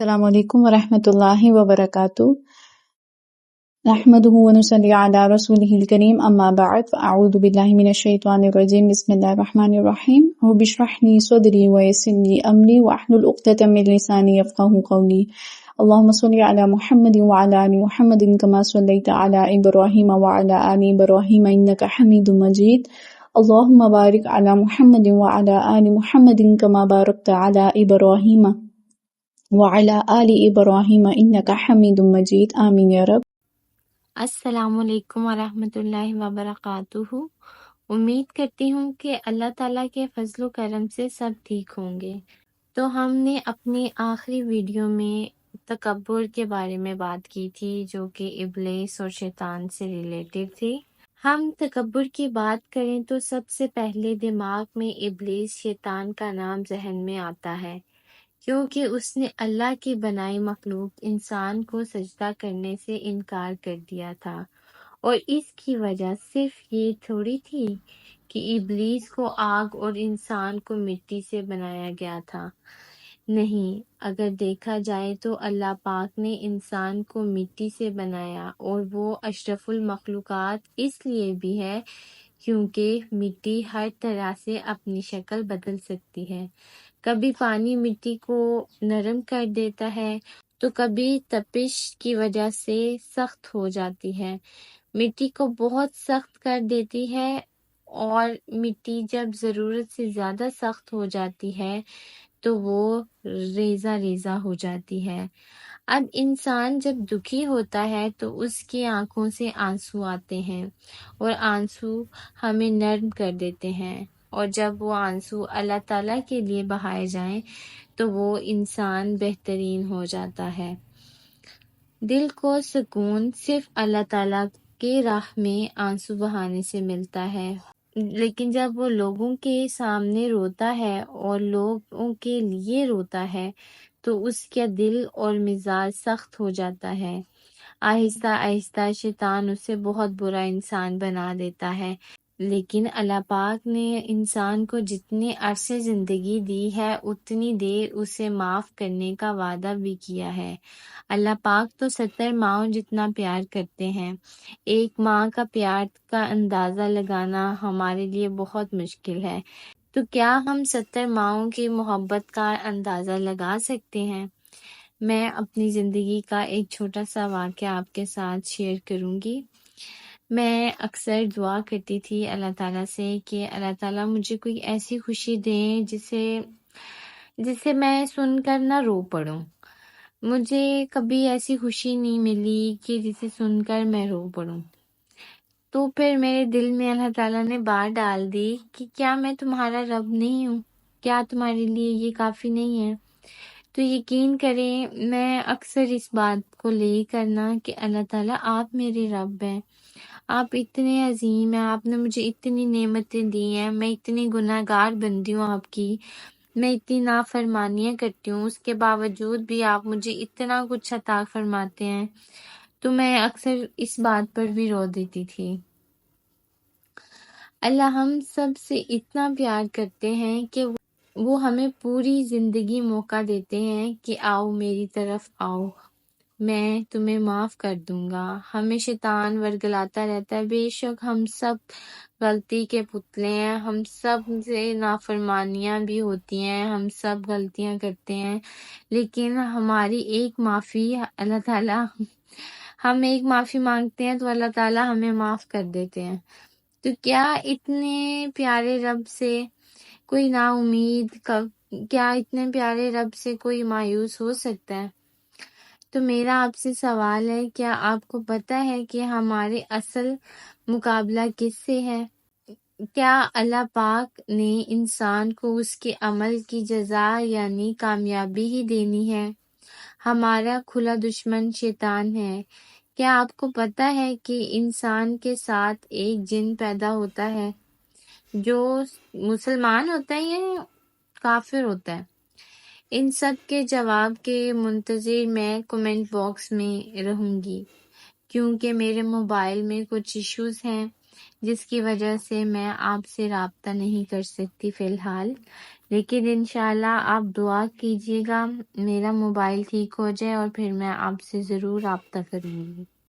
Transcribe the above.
السلام علیکم ورحمۃ اللہ وبرکاتہ نحمده ونصلي على رسوله الكريم اما بعد فاعوذ باللہ من الشیطان الرجیم بسم اللہ الرحمن الرحیم رب اشرح لي صدری ويسر لي امری واحلل عقدۃ من لسانی یفقهوا قولی اللهم صل على محمد وعلى ال محمد كما صليت على ابراہیم وعلى ال ابراہیم انك حمید مجید اللهم بارک على محمد وعلى ال محمد كما بارکت على ابراہیم وعلى آل ابراہیم انک حمید مجید آمین یا رب۔ السلام علیکم ورحمۃ اللہ وبرکاتہ۔ امید کرتی ہوں کہ اللہ تعالیٰ کے فضل و کرم سے سب ٹھیک ہوں گے۔ تو ہم نے اپنی آخری ویڈیو میں تکبر کے بارے میں بات کی تھی، جو کہ ابلیس اور شیطان سے ریلیٹڈ تھی۔ ہم تکبر کی بات کریں تو سب سے پہلے دماغ میں ابلیس شیطان کا نام ذہن میں آتا ہے، کیونکہ اس نے اللہ کی بنائی مخلوق انسان کو سجدہ کرنے سے انکار کر دیا تھا، اور اس کی وجہ صرف یہ تھوڑی تھی کہ ابلیس کو آگ اور انسان کو مٹی سے بنایا گیا تھا۔ نہیں، اگر دیکھا جائے تو اللہ پاک نے انسان کو مٹی سے بنایا، اور وہ اشرف المخلوقات اس لیے بھی ہے کیونکہ مٹی ہر طرح سے اپنی شکل بدل سکتی ہے۔ کبھی پانی مٹی کو نرم کر دیتا ہے تو کبھی تپش کی وجہ سے سخت ہو جاتی ہے۔ مٹی کو بہت سخت کر دیتی ہے، اور مٹی جب ضرورت سے زیادہ سخت ہو جاتی ہے تو وہ ریزہ ریزہ ہو جاتی ہے۔ اب انسان جب دکھی ہوتا ہے تو اس کی آنکھوں سے آنسو آتے ہیں، اور آنسو ہمیں نرم کر دیتے ہیں، اور جب وہ آنسو اللہ تعالیٰ کے لیے بہائے جائیں تو وہ انسان بہترین ہو جاتا ہے۔ دل کو سکون صرف اللہ تعالیٰ کے راہ میں آنسو بہانے سے ملتا ہے، لیکن جب وہ لوگوں کے سامنے روتا ہے اور لوگوں کے لیے روتا ہے تو اس کا دل اور مزاج سخت ہو جاتا ہے۔ آہستہ آہستہ شیطان اسے بہت برا انسان بنا دیتا ہے، لیکن اللہ پاک نے انسان کو جتنے عرصے زندگی دی ہے اتنی دیر اسے معاف کرنے کا وعدہ بھی کیا ہے۔ اللہ پاک تو 70 ماؤں جتنا پیار کرتے ہیں۔ ایک ماں کا پیار کا اندازہ لگانا ہمارے لیے بہت مشکل ہے، تو کیا ہم 70 ماؤں کی محبت کا اندازہ لگا سکتے ہیں؟ میں اپنی زندگی کا ایک چھوٹا سا واقعہ آپ کے ساتھ شیئر کروں گی۔ میں اکثر دعا کرتی تھی اللہ تعالیٰ سے کہ اللہ تعالیٰ مجھے کوئی ایسی خوشی دیں جسے میں سن کر نہ رو پڑوں۔ مجھے کبھی ایسی خوشی نہیں ملی کہ جسے سن کر میں رو پڑوں۔ تو پھر میرے دل میں اللہ تعالیٰ نے بات ڈال دی کہ کیا میں تمہارا رب نہیں ہوں؟ کیا تمہارے لیے یہ کافی نہیں ہے؟ تو یقین کریں میں اکثر اس بات کو لے کرنا کہ اللہ تعالیٰ آپ میرے رب ہیں، آپ اتنے عظیم ہیں، آپ نے مجھے اتنی نعمتیں دی ہیں، میں اتنی گناہ گار بندی ہوں آپ کی، میں اتنی نافرمانیاں کرتی ہوں، اس کے باوجود بھی آپ مجھے اتنا کچھ عطا فرماتے ہیں۔ تو میں اکثر اس بات پر بھی رو دیتی تھی۔ اللہ ہم سب سے اتنا پیار کرتے ہیں کہ وہ ہمیں پوری زندگی موقع دیتے ہیں کہ آؤ میری طرف آؤ، میں تمہیں معاف کر دوں گا۔ ہمیں شیطان ورگلاتا رہتا ہے، بے شک ہم سب غلطی کے پتلے ہیں، ہم سب سے نافرمانیاں بھی ہوتی ہیں، ہم سب غلطیاں کرتے ہیں، لیکن ہماری ایک معافی اللہ تعالیٰ، ہم ایک معافی مانگتے ہیں تو اللہ تعالیٰ ہمیں معاف کر دیتے ہیں۔ تو کیا اتنے پیارے رب سے کوئی نا امید، کیا اتنے پیارے رب سے کوئی مایوس ہو سکتا ہے؟ تو میرا آپ سے سوال ہے، کیا آپ کو پتہ ہے کہ ہمارے اصل مقابلہ کس سے ہے؟ کیا اللہ پاک نے انسان کو اس کے عمل کی جزا یعنی کامیابی ہی دینی ہے؟ ہمارا کھلا دشمن شیطان ہے۔ کیا آپ کو پتہ ہے کہ انسان کے ساتھ ایک جن پیدا ہوتا ہے جو مسلمان ہوتا ہے یا کافر ہوتا ہے؟ ان سب کے جواب کے منتظر میں کمنٹ باکس میں رہوں گی، کیونکہ میرے موبائل میں کچھ ایشوز ہیں جس کی وجہ سے میں آپ سے رابطہ نہیں کر سکتی فی الحال، لیکن انشاءاللہ آپ دعا کیجیے گا میرا موبائل ٹھیک ہو جائے اور پھر میں آپ سے ضرور رابطہ کروں گی۔